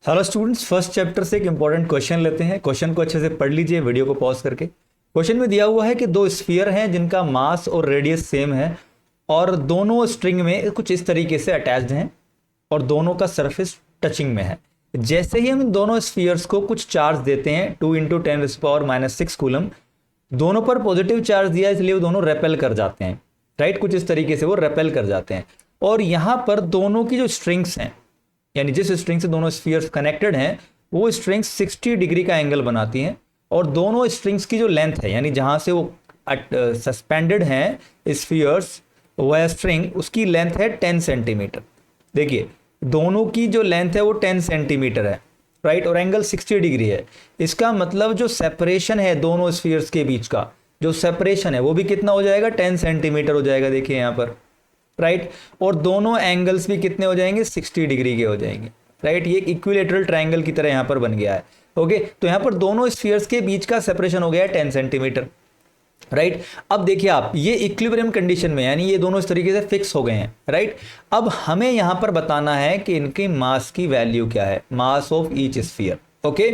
Hello students, first chapter से एक important question लेते हैं। क्वेश्चन को अच्छे से पढ़ लीजिए वीडियो को पॉज करके। क्वेश्चन में दिया हुआ है कि दो स्फीयर हैं जिनका मास और रेडियस सेम है और दोनों स्ट्रिंग में कुछ इस तरीके से अटैच्ड हैं और दोनों का सरफेस टचिंग में है। जैसे ही हम इन दोनों स्फीयर्स को कुछ चार्ज देते हैं 2 × 10⁻⁶ कूलम, दोनों पर पॉजिटिव चार्ज दिया इसलिए वो दोनों रेपेल कर जाते हैं। राइट, कुछ इस तरीके से वो रेपेल कर जाते हैं। और यहां पर दोनों की जो स्ट्रिंग्स हैं, यानी जिस स्ट्रिंग से दोनों स्फीयर्स कनेक्टेड हैं, वो स्ट्रिंग्स 60 डिग्री का एंगल बनाती हैं और दोनों स्ट्रिंग्स की जो लेंथ है, यानी जहां से वो सस्पेंडेड हैं स्फीयर्स, वह स्ट्रिंग उसकी लेंथ है 10 सेंटीमीटर। देखिए दोनों की जो लेंथ है वो 10 सेंटीमीटर है, राइट, और एंगल 60 डिग्री है। इसका मतलब जो सेपरेशन है दोनों स्फीयर्स के बीच का, जो सेपरेशन है वो भी कितना हो जाएगा, 10 सेंटीमीटर हो जाएगा। देखिए यहाँ पर, राइट, और दोनों एंगल्स भी कितने हो जाएंगे, 60 डिग्री के हो जाएंगे। राइट, ये एक इक्विलेटरल ट्रायंगल की तरह यहाँ पर बन गया है। ओके, तो यहाँ पर दोनों स्फीयर्स के बीच का सेपरेशन हो गया है 10 सेंटीमीटर। राइट, अब देखिए आप, ये इक्विलिब्रियम कंडीशन में, यानी ये दोनों इस तरीके से फिक्स हो गए हैं। राइट, अब हमें यहां पर बताना है कि इनकी मास की वैल्यू क्या है, mass of each sphere. Okay,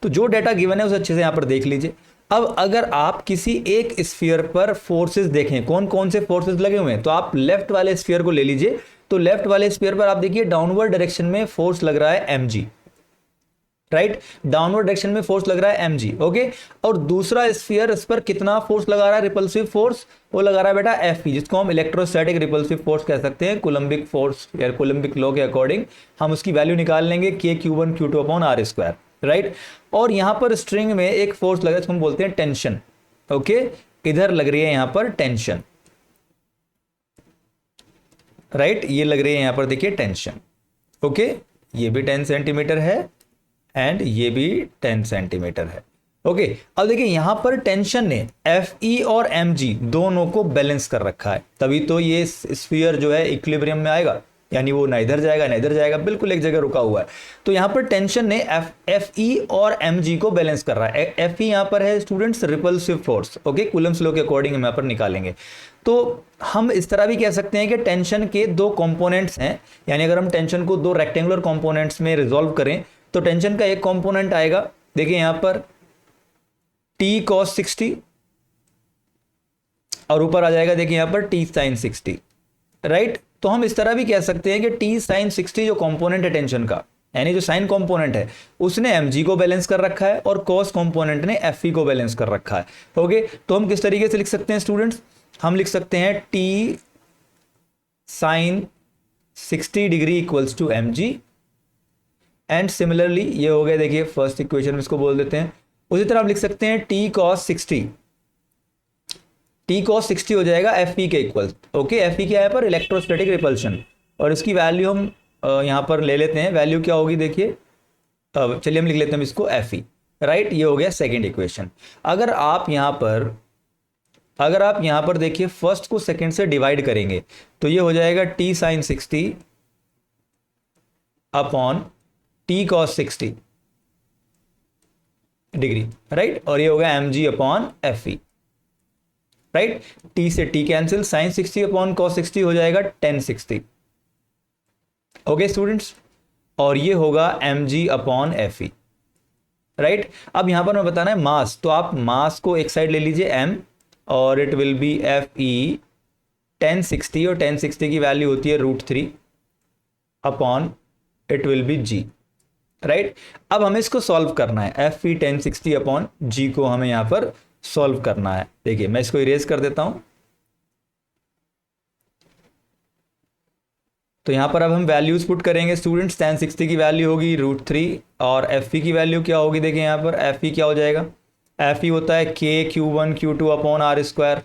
तो जो डाटा गिवन है उसे अच्छे से यहां पर देख लीजिए। अब अगर आप किसी एक स्फीयर पर फोर्सेस देखें, कौन कौन से फोर्सेस लगे हुए हैं, तो आप लेफ्ट वाले स्फीयर को ले लीजिए। तो लेफ्ट वाले स्फीयर पर आप देखिए डाउनवर्ड डायरेक्शन में फोर्स लग रहा है mg। राइट, डाउनवर्ड डायरेक्शन में फोर्स लग रहा है mg। ओके, और दूसरा स्फीयर, इस पर कितना फोर्स लगा रहा है, रिपल्सिव फोर्स, वो लगा रहा है बेटा Fe, जिसको हम इलेक्ट्रोस्टैटिक रिपल्सिव फोर्स कह सकते हैं। कोलंबिक फोर्स या कोलंबिक लॉ के अकॉर्डिंग हम उसकी वैल्यू निकाल लेंगे K(Q1Q2/r²। राइट, और यहां पर स्ट्रिंग में एक फोर्स लगा है जिसको हम बोलते हैं टेंशन। ओके, इधर लग रही है यहां पर टेंशन। राइट, ये लग रही है यहां पर, देखिए टेंशन। ओके, ये भी 10 सेंटीमीटर है एंड ये भी 10 सेंटीमीटर है। ओके, अब देखिए यहां पर टेंशन ने Fe और mg दोनों को बैलेंस कर रखा है, तभी तो ये स्फीयर जो है इक्विलिब्रियम में आएगा, यानी वो ना इधर जाएगा ना इधर जाएगा, बिल्कुल एक जगह रुका हुआ है। तो यहां पर टेंशन ने Fe और mg को बैलेंस कर रहा है। Fe यहां पर है students repulsive force. Okay, Coulomb's law के अकॉर्डिंग हम यहां पर निकालेंगे। तो हम इस तरह भी कह सकते हैं कि टेंशन के दो कंपोनेंट्स हैं, यानी अगर हम टेंशन को दो रेक्टेंगुलर कंपोनेंट्स में रिजॉल्व करें तो टेंशन का एक कंपोनेंट आएगा, देखिए यहां पर T cos 60 और ऊपर आ जाएगा देखिए यहां पर T sin 60। राइट, तो हम इस तरह भी कह सकते हैं कि T sin 60 जो कंपोनेंट है टेंशन का, यानी जो साइन कंपोनेंट है, उसने mg को बैलेंस कर रखा है और cos कंपोनेंट ने Fe को बैलेंस कर रखा है। ओके, तो हम किस तरीके से लिख सकते हैं स्टूडेंट्स, हम लिख सकते हैं T sin 60 degree equals to mg and similarly ये हो गया, देखिए फर्स्ट इक्वेशन में इसको बोल देते हैं। उसी तरह आप लिख सकते हैं T cos 60 हो जाएगा Fe के इक्वल। ओके, Fe क्या है पर इलेक्ट्रोस्टैटिक रिपल्शन, और इसकी वैल्यू हम यहां पर ले लेते हैं। वैल्यू क्या होगी देखिए, चलिए हम लिख लेते हैं इसको Fe। राइट, ये हो गया सेकेंड इक्वेशन। अगर आप यहां पर देखिए फर्स्ट को सेकेंड से डिवाइड करेंगे तो ये हो जाएगा T sin 60 upon T cos 60 degree. Right, और ये हो गया mg upon Fe। Right, T से T cancel, sin 60 upon cos 60 हो जाएगा tan 60। ओके स्टूडेंट्स, और ये होगा mg अपॉन Fe। राइट, अब यहां पर मैं बताना है मास, तो आप मास को एक साइड ले लीजिए m, और it will be Fe tan 60, और tan 60 की वैल्यू होती है √3 upon it will be g। Right, अब हमें इसको सॉल्व करना है, Fe tan 60 अपॉन g को हमें यहां पर सॉल्व करना है। देखिए मैं इसको इरेज कर देता हूं। तो यहां पर अब हम वैल्यूज पुट करेंगे स्टूडेंट्स। tan 60 की वैल्यू होगी √3 और Fe की वैल्यू क्या होगी, देखिए यहां पर Fe क्या हो जाएगा, Fe होता है K(Q1Q2/r²।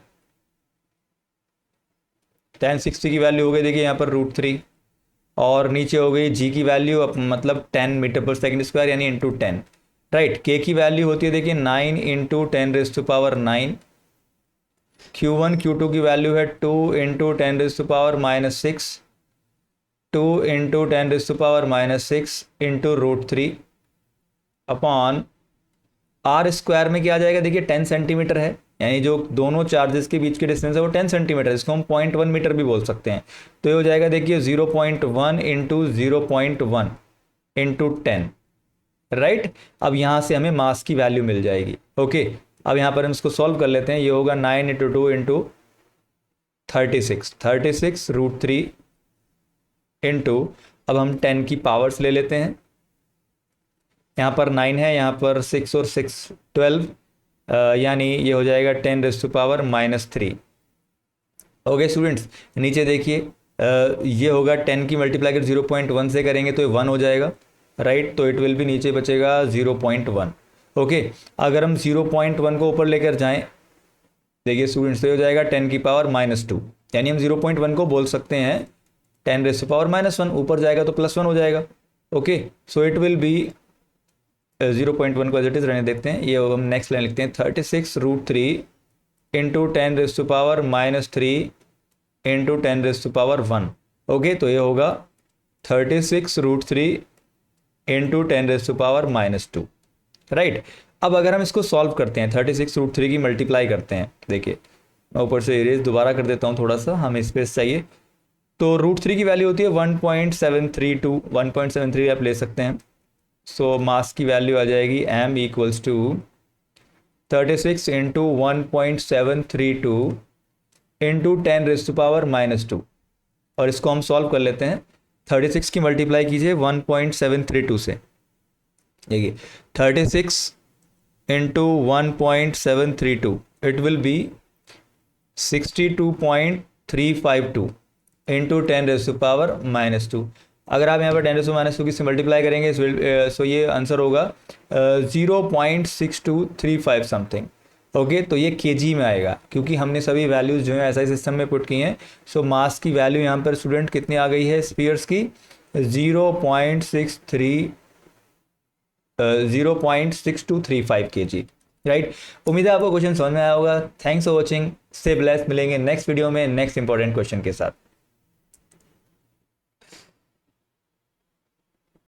tan 60 की वैल्यू हो गई देखिए यहां पर √3, और नीचे हो गई g की वैल्यू मतलब 10 मीटर/सेकंड स्क्वायर यानी इंटू 10। राइट, k की वैल्यू होती है देखिए 9 × 10⁻⁹। Q1 Q2 की वैल्यू है 2 × 10⁻⁻6, 2 × 10⁻⁻6 इंटू √3 अपॉन r² में क्या आ जाएगा, देखिए 10 सेंटीमीटर है, यानी जो दोनों चार्जेस के बीच की डिस्टेंस है वो 10 सेंटीमीटर, इसको हम 0.1 मीटर भी बोल सकते हैं। तो ये हो जाएगा देखिए 0.1 × 0.1 इंटू 10 राइट। अब यहाँ से हमें मास की वैल्यू मिल जाएगी। ओके, अब यहाँ पर हम इसको सॉल्व कर लेते हैं। ये होगा 9 × 2 × 36 √3 इंटू, अब हम 10 की पावर्स ले लेते हैं। यहाँ पर 9 है, यहाँ पर 6 और 6 12, यानी ये हो जाएगा 10⁻³ ओके स्टूडेंट्स, नीचे देखिए ये होगा 10 की मल्टीप्लाई कर 0.1 से करेंगे तो ये 1 हो जाएगा, राइट। तो इट विल भी नीचे बचेगा 0.1। ओके, अगर हम 0.1 को ऊपर लेकर जाएं, देखिए स्टूडेंट्स, तो हो जाएगा 10⁻², यानी हम 0.1 को बोल सकते हैं 10⁻⁻1, ऊपर जाएगा तो +1 हो जाएगा। Okay, so it will be 0.1 को एज इट इज रहने देते हैं। ये हम नेक्स्ट लाइन लिखते हैं 36 √3 इंटू 10⁻³ इंटू 10⁻1। ओके, तो ये होगा 36 √3 इंटू 10⁻², राइट। अब अगर हम इसको सॉल्व करते हैं, 36 √3 की मल्टीप्लाई करते हैं, देखिए मैं ऊपर से इरेज दोबारा कर देता हूँ, थोड़ा सा हमें स्पेस चाहिए। तो √3 की वैल्यू होती है 1.732, 1.73 आप ले सकते हैं। सो मास की वैल्यू आ जाएगी m = 36 इंटू 1.732 इंटू 10⁻², और इसको हम सॉल्व कर लेते हैं। 36 की मल्टीप्लाई कीजिए 1.732 से, देखिए 36 into 1.732 it will be 62.352 into 10⁻²। अगर आप यहाँ पर 10⁻² से मल्टीप्लाई करेंगे सो ये आंसर होगा 0.6235 समथिंग। ओके, तो ये केजी में आएगा क्योंकि हमने सभी वैल्यूज जो है SI सिस्टम में पुट की हैं। सो मास की वैल्यू यहाँ पर स्टूडेंट कितनी आ गई है स्फीयर्स की, 0.6235 kg, राइट। उम्मीद है आपको क्वेश्चन समझ में आया होगा। Thanks for watching, stay blessed. मिलेंगे नेक्स्ट वीडियो में नेक्स्ट इंपॉर्टेंट क्वेश्चन के साथ।